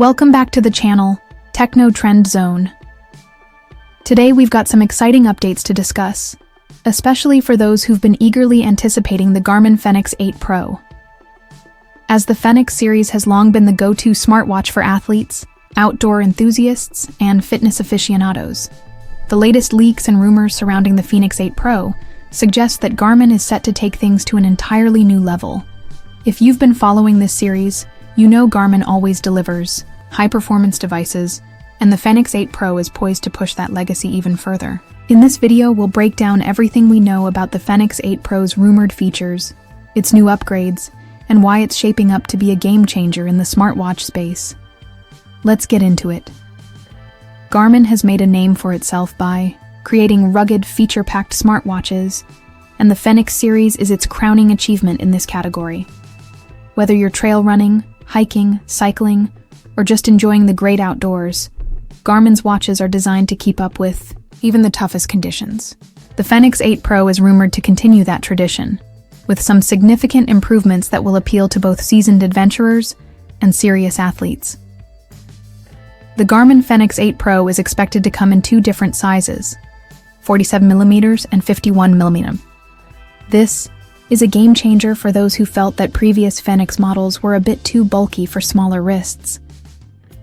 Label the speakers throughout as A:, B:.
A: Welcome back to the channel, Techno Trend Zone. Today we've got some exciting updates to discuss, especially for those who've been eagerly anticipating the Garmin Fenix 8 Pro. As the Fenix series has long been the go-to smartwatch for athletes, outdoor enthusiasts, and fitness aficionados, the latest leaks and rumors surrounding the Fenix 8 Pro suggest that Garmin is set to take things to an entirely new level. If you've been following this series, you know Garmin always delivers high-performance devices, and the Fenix 8 Pro is poised to push that legacy even further. In this video, we'll break down everything we know about the Fenix 8 Pro's rumored features, its new upgrades, and why it's shaping up to be a game-changer in the smartwatch space. Let's get into it. Garmin has made a name for itself by creating rugged, feature-packed smartwatches, and the Fenix series is its crowning achievement in this category. Whether you're trail running, hiking, cycling, or just enjoying the great outdoors, Garmin's watches are designed to keep up with even the toughest conditions. The Fenix 8 Pro is rumored to continue that tradition, with some significant improvements that will appeal to both seasoned adventurers and serious athletes. The Garmin Fenix 8 Pro is expected to come in two different sizes, 47mm and 51mm. This is a game changer for those who felt that previous Fenix models were a bit too bulky for smaller wrists.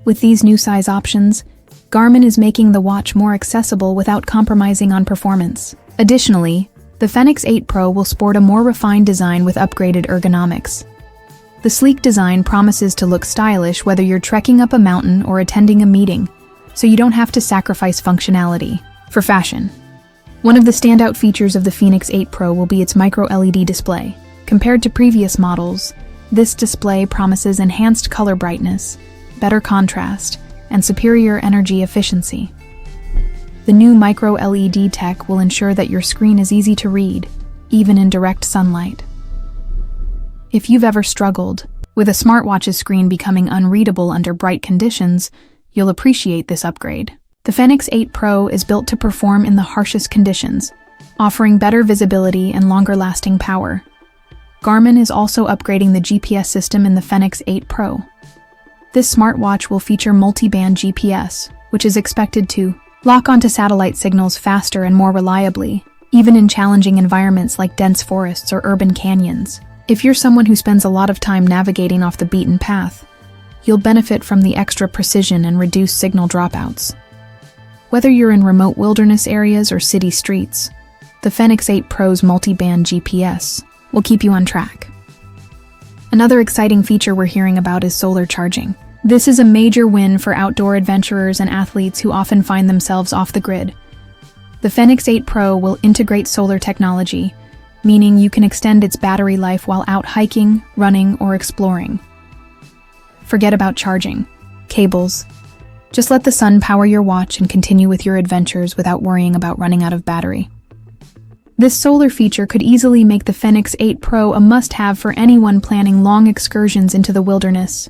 A: With these new size options, Garmin is making the watch more accessible without compromising on performance. Additionally, the Fenix 8 Pro will sport a more refined design with upgraded ergonomics. The sleek design promises to look stylish whether you're trekking up a mountain or attending a meeting, so you don't have to sacrifice functionality for fashion. One of the standout features of the Fenix 8 Pro will be its micro-LED display. Compared to previous models, this display promises enhanced color brightness, better contrast, and superior energy efficiency. The new micro-LED tech will ensure that your screen is easy to read, even in direct sunlight. If you've ever struggled with a smartwatch's screen becoming unreadable under bright conditions, you'll appreciate this upgrade. The Fenix 8 Pro is built to perform in the harshest conditions, offering better visibility and longer-lasting power. Garmin is also upgrading the GPS system in the Fenix 8 Pro. This smartwatch will feature multi-band GPS, which is expected to lock onto satellite signals faster and more reliably, even in challenging environments like dense forests or urban canyons. If you're someone who spends a lot of time navigating off the beaten path, you'll benefit from the extra precision and reduced signal dropouts. Whether you're in remote wilderness areas or city streets, the Fenix 8 Pro's multi-band GPS will keep you on track. Another exciting feature we're hearing about is solar charging. This is a major win for outdoor adventurers and athletes who often find themselves off the grid. The Fenix 8 Pro will integrate solar technology, meaning you can extend its battery life while out hiking, running, or exploring. Forget about charging, cables. Just let the sun power your watch and continue with your adventures without worrying about running out of battery. This solar feature could easily make the Fenix 8 Pro a must-have for anyone planning long excursions into the wilderness.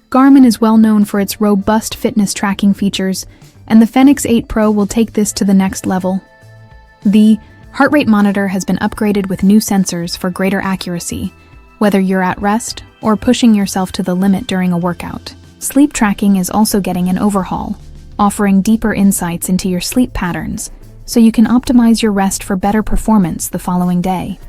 A: Garmin is well known for its robust fitness tracking features, and the Fenix 8 Pro will take this to the next level. The heart rate monitor has been upgraded with new sensors for greater accuracy, whether you're at rest or pushing yourself to the limit during a workout. Sleep tracking is also getting an overhaul, offering deeper insights into your sleep patterns, so you can optimize your rest for better performance the following day.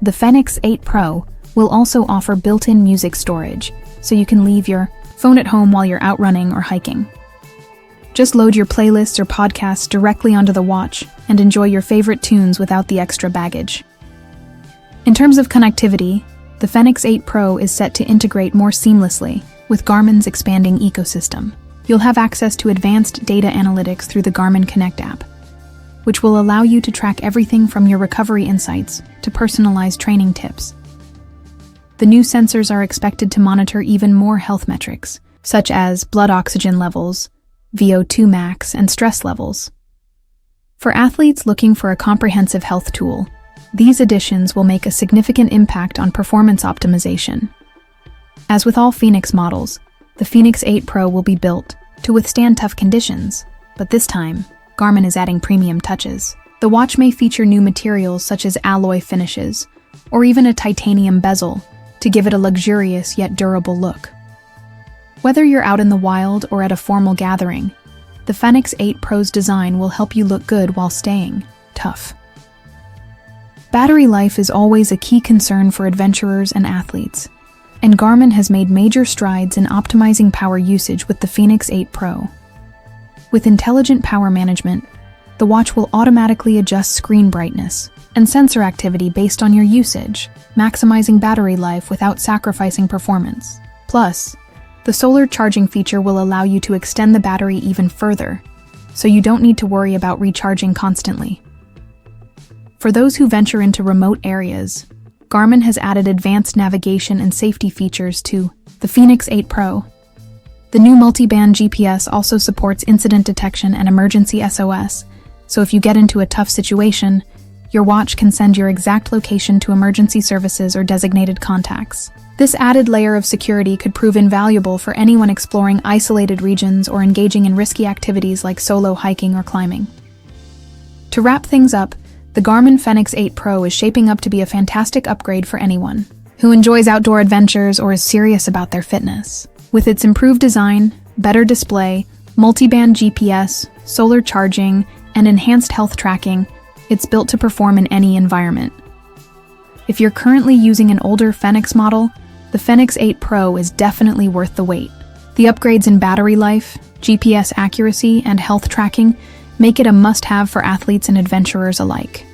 A: The Fenix 8 Pro will also offer built-in music storage, so you can leave your phone at home while you're out running or hiking. Just load your playlists or podcasts directly onto the watch and enjoy your favorite tunes without the extra baggage. In terms of connectivity, the Fenix 8 Pro is set to integrate more seamlessly with Garmin's expanding ecosystem. You'll have access to advanced data analytics through the Garmin Connect app, which will allow you to track everything from your recovery insights to personalized training tips. The new sensors are expected to monitor even more health metrics, such as blood oxygen levels, VO2 max, and stress levels. For athletes looking for a comprehensive health tool, these additions will make a significant impact on performance optimization. As with all Fenix models, the Fenix 8 Pro will be built to withstand tough conditions, but this time, Garmin is adding premium touches. The watch may feature new materials such as alloy finishes, or even a titanium bezel, to give it a luxurious yet durable look. Whether you're out in the wild or at a formal gathering, the Fenix 8 Pro's design will help you look good while staying tough. Battery life is always a key concern for adventurers and athletes, and Garmin has made major strides in optimizing power usage with the Fenix 8 Pro. With intelligent power management, the watch will automatically adjust screen brightness and sensor activity based on your usage, maximizing battery life without sacrificing performance. Plus, the solar charging feature will allow you to extend the battery even further, so you don't need to worry about recharging constantly. For those who venture into remote areas, Garmin has added advanced navigation and safety features to the Fenix 8 Pro. The new multi-band GPS also supports incident detection and emergency SOS, so if you get into a tough situation, your watch can send your exact location to emergency services or designated contacts. This added layer of security could prove invaluable for anyone exploring isolated regions or engaging in risky activities like solo hiking or climbing. To wrap things up, the Garmin Fenix 8 Pro is shaping up to be a fantastic upgrade for anyone who enjoys outdoor adventures or is serious about their fitness. With its improved design, better display, multi-band GPS, solar charging, and enhanced health tracking, it's built to perform in any environment. If you're currently using an older Fenix model, the Fenix 8 Pro is definitely worth the wait. The upgrades in battery life, GPS accuracy, and health tracking make it a must-have for athletes and adventurers alike.